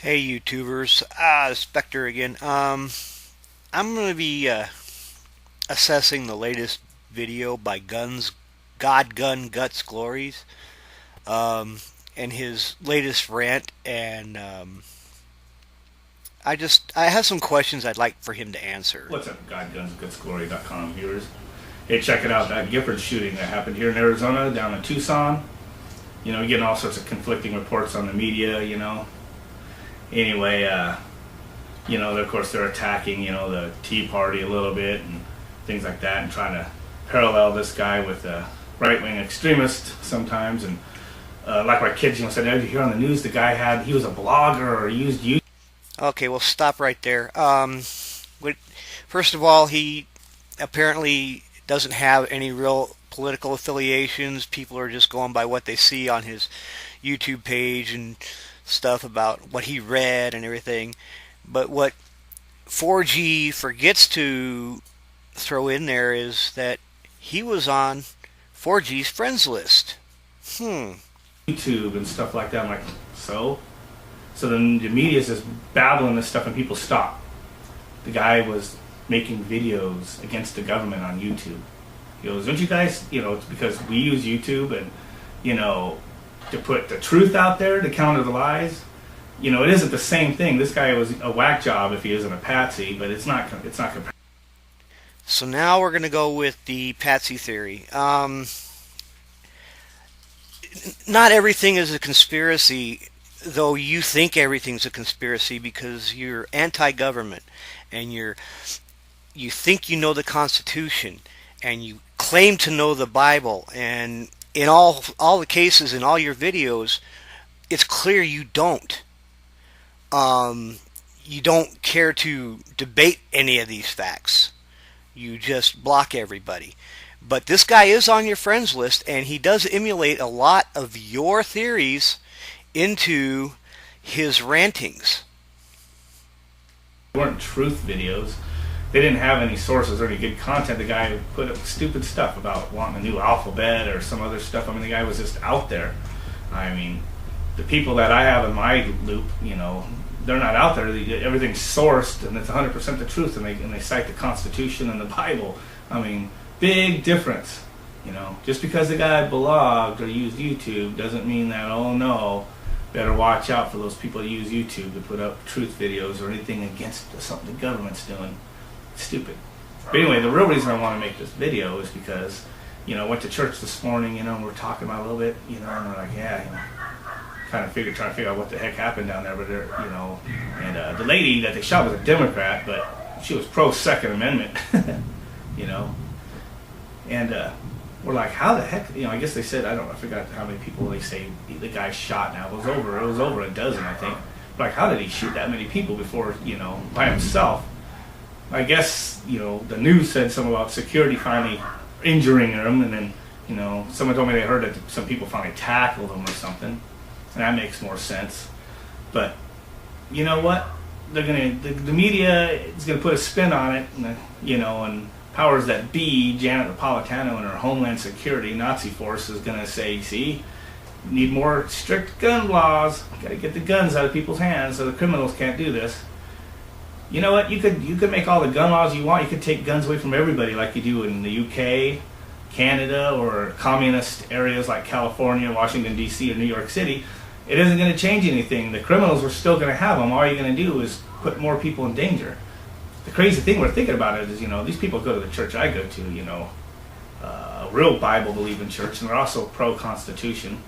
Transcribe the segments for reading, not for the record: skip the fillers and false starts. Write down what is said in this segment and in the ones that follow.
Hey YouTubers, Spectre again. I'm going to be assessing the latest video by Godgunsgutsglories, um, and his latest rant, and I have some questions I'd like for him to answer. What's up, Godgunsgutsglory.com viewers? Hey, check it out, that Gifford shooting that happened here in Arizona, down in Tucson. You're getting all sorts of conflicting reports on the media. Anyway, of course they're attacking, the Tea Party a little bit and things like that, and trying to parallel this guy with a right-wing extremist sometimes. And like my kids, said, did you hear on the news the guy he was a blogger or used YouTube? Okay, well, stop right there. First of all, he apparently doesn't have any real political affiliations. People are just going by what they see on his YouTube page and stuff about what he read and everything. But what 4G forgets to throw in there is that he was on 4G's friends list. Hmm. YouTube and stuff like that. I'm like, so then the media is just babbling this stuff and people stop. The guy was making videos against the government on YouTube. He goes, don't you guys, it's because we use YouTube and, to put the truth out there to counter the lies. It isn't the same thing. This guy was a whack job if he isn't a patsy, but it's not comparable. So now we're going to go with the patsy theory. Not everything is a conspiracy, though you think everything's a conspiracy because you're anti-government and you think you know the Constitution and you claim to know the Bible, and in all the cases in all your videos, it's clear you don't. You don't care to debate any of these facts. You just block everybody. But this guy is on your friends list, and he does emulate a lot of your theories into his rantings. They weren't truth videos. They didn't have any sources or any good content. The guy put up stupid stuff about wanting a new alphabet or some other stuff. I mean, the guy was just out there. I mean, the people that I have in my loop, they're not out there. Everything's sourced and it's 100% the truth, and they cite the Constitution and the Bible. I mean, big difference. Just because the guy blogged or used YouTube doesn't mean that, oh no, better watch out for those people that use YouTube to put up truth videos or anything against something the government's doing. It's stupid. But anyway, the real reason I want to make this video is because, I went to church this morning, and we're talking about a little bit, and we're like, trying to figure out what the heck happened down there, but and the lady that they shot was a Democrat, but she was pro Second Amendment, and we're like, how the heck, I guess they said, I forgot how many people they say the guy shot now. It was over a dozen, I think. Like, how did he shoot that many people before, by himself? I guess, the news said something about security finally injuring him, and then, someone told me they heard that some people finally tackled him or something. And that makes more sense. But you know what? The media is gonna put a spin on it, and powers that be, Janet Napolitano and her Homeland Security Nazi force is gonna say, see, we need more strict gun laws. Got to get the guns out of people's hands so the criminals can't do this. You know what? You could make all the gun laws you want. You could take guns away from everybody, like you do in the UK, Canada, or communist areas like California, Washington D.C., or New York City. It isn't going to change anything. The criminals are still going to have them. All you're going to do is put more people in danger. The crazy thing we're thinking about it is, these people go to the church I go to, a real Bible-believing church, and they're also pro-Constitution,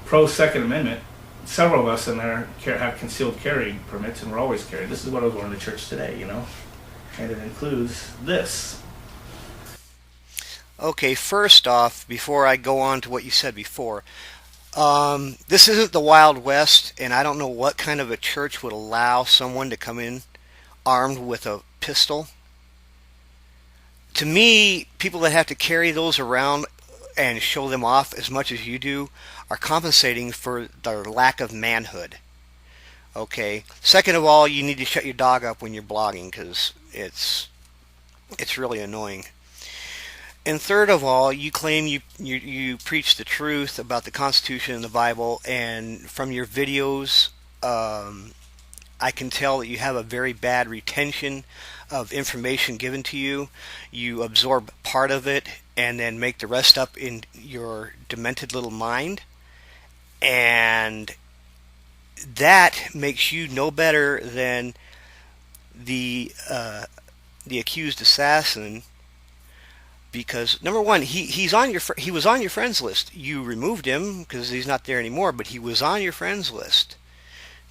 pro-Second Amendment. Several of us in there have concealed carry permits, and we're always carried. This is what I was wearing to church today, and it includes this. Okay, first off, before I go on to what you said before, this isn't the Wild West, and I don't know what kind of a church would allow someone to come in armed with a pistol. To me, people that have to carry those around and show them off as much as you do are compensating for their lack of manhood. Okay. Second of all, you need to shut your dog up when you're blogging because it's really annoying. And third of all, you claim you preach the truth about the Constitution and the Bible, and from your videos Um, I can tell that you have a very bad retention of information given to you. You absorb part of it and then make the rest up in your demented little mind. And that makes you no better than the the accused assassin, because number one, he was on your friends list. You removed him because he's not there anymore, but he was on your friends list.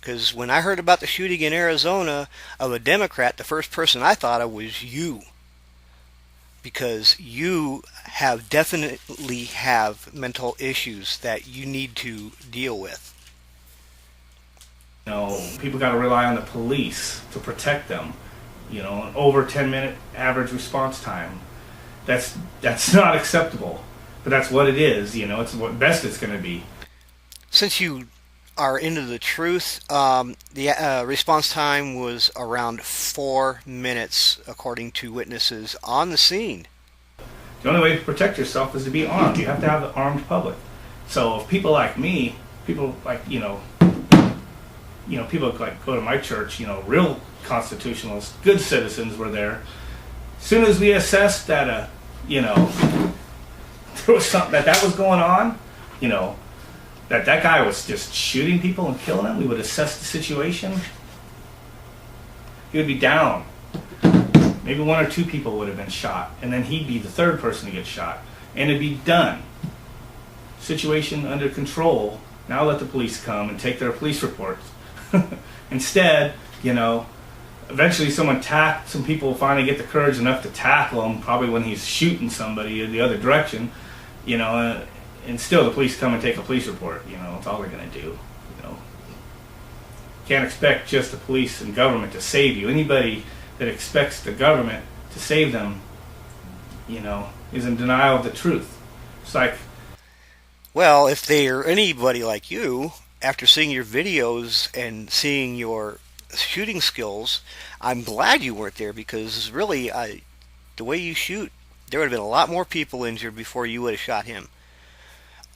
Because when I heard about the shooting in Arizona of a Democrat, the first person I thought of was you, because you have definitely have mental issues that you need to deal with. People got to rely on the police to protect them. An over 10-minute average response time. That's not acceptable. But that's what it is. It's what best it's going to be. Since you are into the truth, the response time was around 4 minutes, according to witnesses on the scene. The only way to protect yourself is to be armed. You have to have the armed public. So if people like me, people like people like go to my church, real constitutionalists, good citizens were there. As soon as we assessed that, there was something that was going on, that guy was just shooting people and killing them, we would assess the situation. He would be down. Maybe one or two people would have been shot, and then he'd be the third person to get shot, and it'd be done. Situation under control. Now let the police come and take their police reports. Instead, eventually some people will finally get the courage enough to tackle him, probably when he's shooting somebody in the other direction, and still the police come and take a police report. That's all they're going to do. Can't expect just the police and government to save you. Anybody that expects the government to save them, is in denial of the truth. It's like, Well, if they are anybody like you, after seeing your videos and seeing your shooting skills, I'm glad you weren't there, because really, the way you shoot, there would have been a lot more people injured before you would have shot him.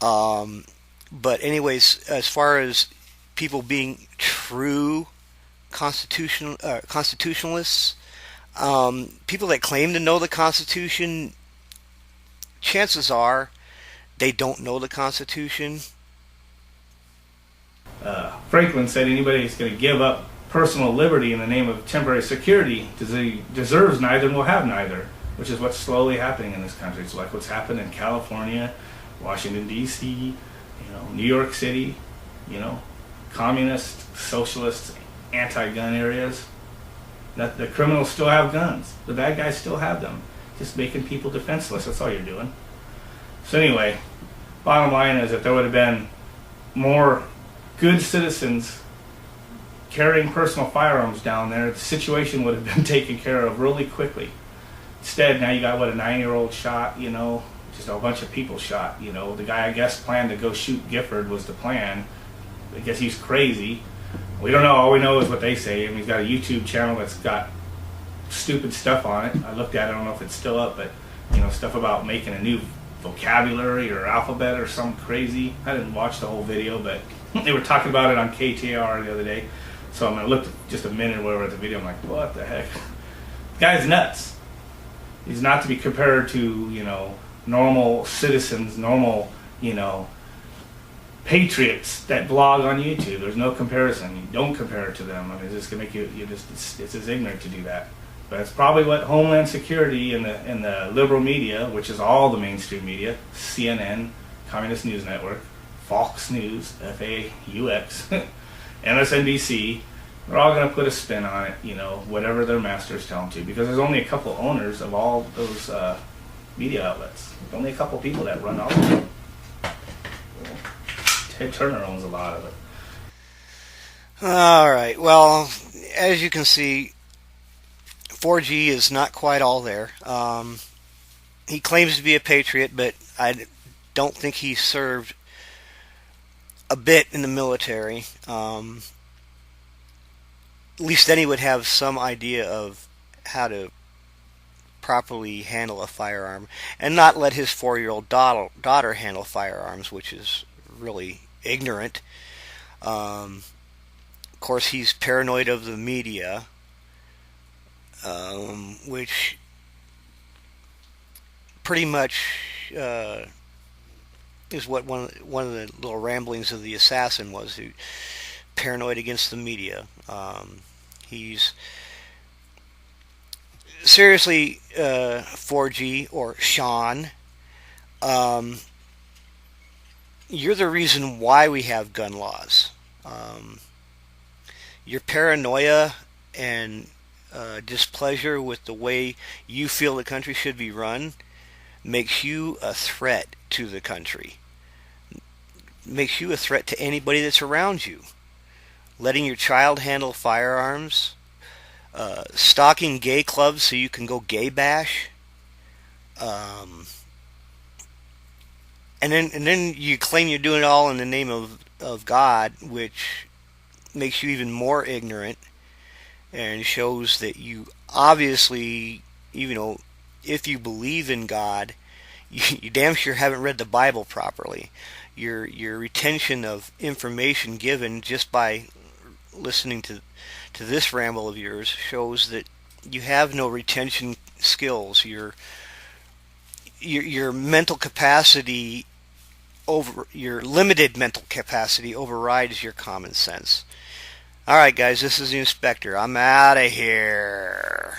But anyways, as far as people being true constitutionalists, people that claim to know the Constitution, chances are they don't know the Constitution. Franklin said anybody who's going to give up personal liberty in the name of temporary security deserves neither and will have neither, which is what's slowly happening in this country. It's like what's happened in California, Washington, D.C., New York City, communist, socialist, anti-gun areas. That the criminals still have guns. The bad guys still have them. Just making people defenseless. That's all you're doing. So anyway, bottom line is, if there would have been more good citizens carrying personal firearms down there, the situation would have been taken care of really quickly. Instead, now you got, a 9-year-old shot, just a bunch of people shot. The guy, I guess, planned to go shoot Gifford was the plan. I guess he's crazy. We don't know. All we know is what they say. He's got a YouTube channel that's got stupid stuff on it. I looked at it. I don't know if it's still up, but, stuff about making a new vocabulary or alphabet or something crazy. I didn't watch the whole video, but they were talking about it on KTR the other day. So I looked just a minute or whatever at the video. I'm like, what the heck? The guy's nuts. He's not to be compared to, normal citizens, normal, patriots that blog on YouTube. There's no comparison. You don't compare it to them. It's just gonna make it's as ignorant to do that. But it's probably what Homeland Security and the liberal media, which is all the mainstream media, CNN, Communist News Network, Fox News, FAUX, MSNBC, they're all going to put a spin on it, whatever their masters tell them to, because there's only a couple owners of all those media outlets. There's only a couple people that run all of them. Ted Turner owns a lot of it. All right. Well, as you can see, 4G is not quite all there. He claims to be a patriot, but I don't think he served a bit in the military. At least then he would have some idea of how to properly handle a firearm and not let his 4-year-old daughter handle firearms, which is really ignorant. course, he's paranoid of the media, which pretty much is what one of the little ramblings of the assassin was. Who paranoid against the media. He's seriously 4G or Sean. Um, you're the reason why we have gun laws. Um, your paranoia and displeasure with the way you feel the country should be run makes you a threat to the country. Makes you a threat to anybody that's around you. Letting your child handle firearms, stalking gay clubs so you can go gay bash, um, and then you claim you're doing it all in the name of God, which makes you even more ignorant and shows that you obviously, if you believe in God, you damn sure haven't read the Bible properly. Your retention of information given just by listening to this ramble of yours shows that you have no retention skills. Your mental capacity over your limited mental capacity overrides your common sense. All right, guys, this is the inspector. I'm out of here.